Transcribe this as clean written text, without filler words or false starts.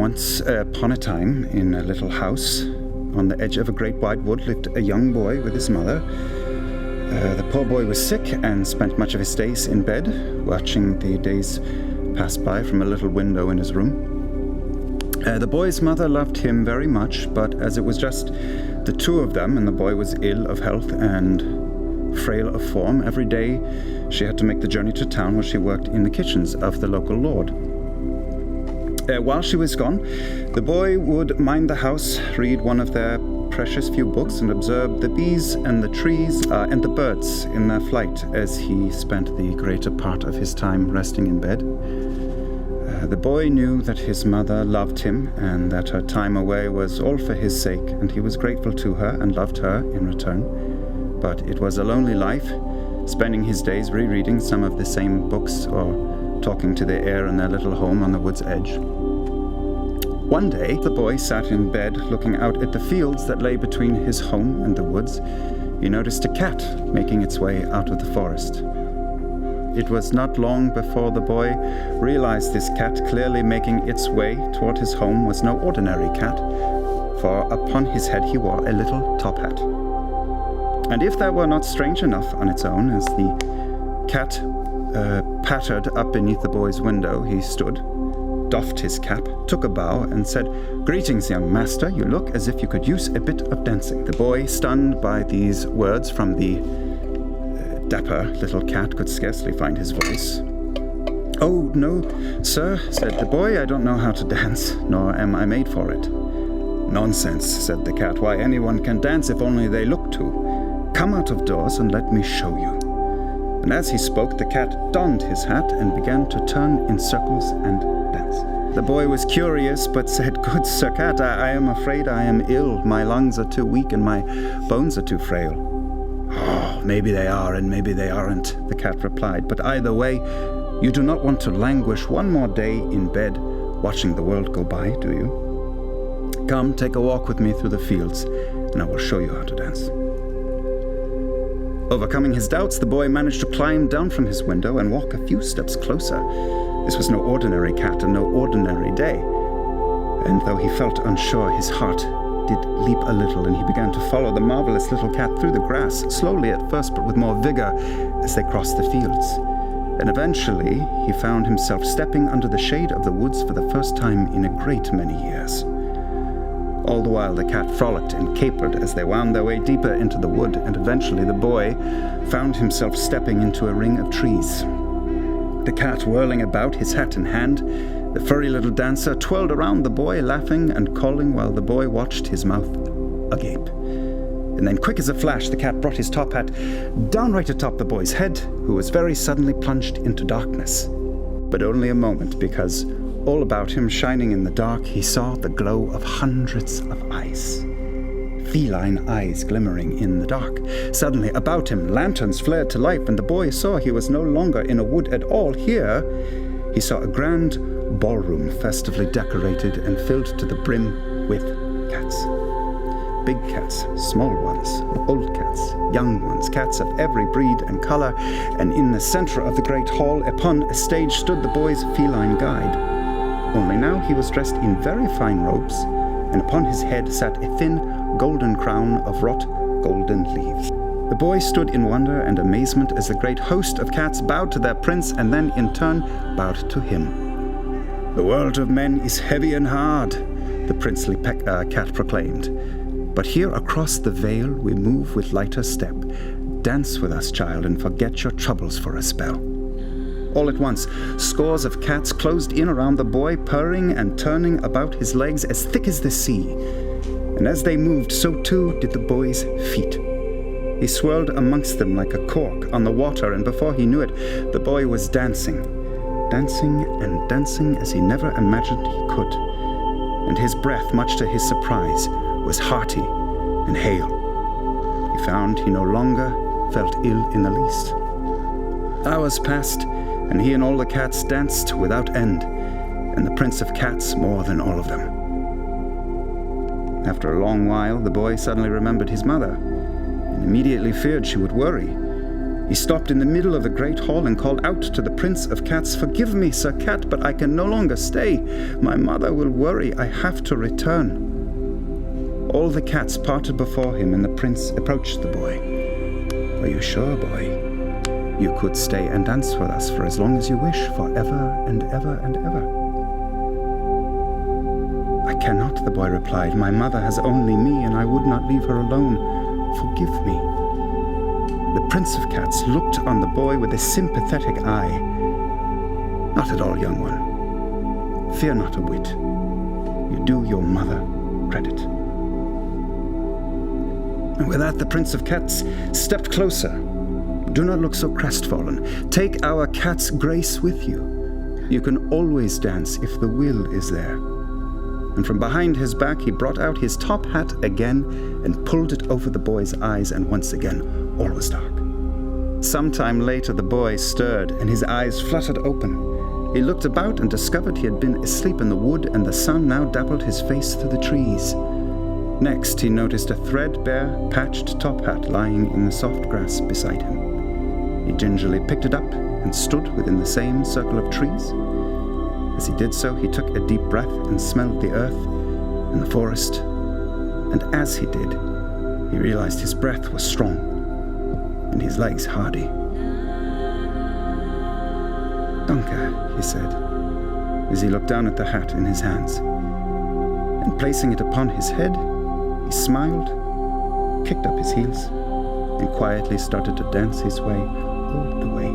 Once upon a time, in a little house on the edge of a great wide wood, lived a young boy with his mother. The poor boy was sick and spent much of his days in bed, watching the days pass by from a little window in his room. The boy's mother loved him very much, but as it was just the two of them, and the boy was ill of health and frail of form, every day she had to make the journey to town where she worked in the kitchens of the local lord. While she was gone, the boy would mind the house, read one of their precious few books, and observe the bees and the trees and the birds in their flight as he spent the greater part of his time resting in bed. The boy knew that his mother loved him and that her time away was all for his sake, and he was grateful to her and loved her in return. But it was a lonely life, spending his days rereading some of the same books or talking to the air in their little home on the wood's edge. One day, the boy sat in bed looking out at the fields that lay between his home and the woods. He noticed a cat making its way out of the forest. It was not long before the boy realized this cat clearly making its way toward his home was no ordinary cat, for upon his head he wore a little top hat. And if that were not strange enough on its own, as the cat pattered up beneath the boy's window, he stood, doffed his cap, took a bow, and said, "Greetings, young master. You look as if you could use a bit of dancing." The boy, stunned by these words from the dapper little cat, could scarcely find his voice. "Oh, no, sir," said the boy. "I don't know how to dance, nor am I made for it." "Nonsense," said the cat. "Why, anyone can dance if only they look to. Come out of doors and let me show you." And as he spoke, the cat donned his hat and began to turn in circles and dance. The boy was curious, but said, "Good Sir Cat, I am afraid I am ill. My lungs are too weak and my bones are too frail." "Oh, maybe they are and maybe they aren't," the cat replied. "But either way, you do not want to languish one more day in bed watching the world go by, do you? Come, take a walk with me through the fields, and I will show you how to dance." Overcoming his doubts, the boy managed to climb down from his window and walk a few steps closer. This was no ordinary cat and no ordinary day. And though he felt unsure, his heart did leap a little, and he began to follow the marvelous little cat through the grass, slowly at first, but with more vigor as they crossed the fields. And eventually, he found himself stepping under the shade of the woods for the first time in a great many years. All the while, the cat frolicked and capered as they wound their way deeper into the wood, and eventually the boy found himself stepping into a ring of trees. The cat whirling about, his hat in hand, the furry little dancer twirled around the boy, laughing and calling while the boy watched, his mouth agape. And then, quick as a flash, the cat brought his top hat down right atop the boy's head, who was very suddenly plunged into darkness. But only a moment, because all about him, shining in the dark, he saw the glow of hundreds of eyes. Feline eyes glimmering in the dark. Suddenly, about him, lanterns flared to life, and the boy saw he was no longer in a wood at all. Here, he saw a grand ballroom festively decorated and filled to the brim with cats. Big cats, small ones, old cats, young ones, cats of every breed and color, and in the center of the great hall, upon a stage, stood the boy's feline guide. Only now he was dressed in very fine robes, and upon his head sat a thin golden crown of wrought golden leaves. The boy stood in wonder and amazement as the great host of cats bowed to their prince and then in turn bowed to him. "The world of men is heavy and hard," the princely cat proclaimed. "But here across the vale we move with lighter step. Dance with us, child, and forget your troubles for a spell." All at once, scores of cats closed in around the boy, purring and turning about his legs as thick as the sea. And as they moved, so too did the boy's feet. He swirled amongst them like a cork on the water, and before he knew it, the boy was dancing and dancing as he never imagined he could. And his breath, much to his surprise, was hearty and hale. He found he no longer felt ill in the least. Hours passed, and he and all the cats danced without end, and the Prince of Cats more than all of them. After a long while, the boy suddenly remembered his mother, and immediately feared she would worry. He stopped in the middle of the great hall and called out to the Prince of Cats, "Forgive me, Sir Cat, but I can no longer stay. My mother will worry. I have to return." All the cats parted before him, and the prince approached the boy. "Are you sure, boy? You could stay and dance with us for as long as you wish, forever and ever and ever." "I cannot," the boy replied. "My mother has only me, and I would not leave her alone. Forgive me." The Prince of Cats looked on the boy with a sympathetic eye. "Not at all, young one. Fear not a whit. You do your mother credit." And with that, the Prince of Cats stepped closer. "Do not look so crestfallen. Take our cat's grace with you. You can always dance if the will is there." And from behind his back, he brought out his top hat again and pulled it over the boy's eyes, and once again, all was dark. Some time later, the boy stirred, and his eyes fluttered open. He looked about and discovered he had been asleep in the wood, and the sun now dappled his face through the trees. Next, he noticed a threadbare, patched top hat lying in the soft grass beside him. He gingerly picked it up and stood within the same circle of trees. As he did so, he took a deep breath and smelled the earth and the forest. And as he did, he realized his breath was strong and his legs hardy. "Danke," he said, as he looked down at the hat in his hands. And placing it upon his head, he smiled, kicked up his heels, and quietly started to dance his way all the way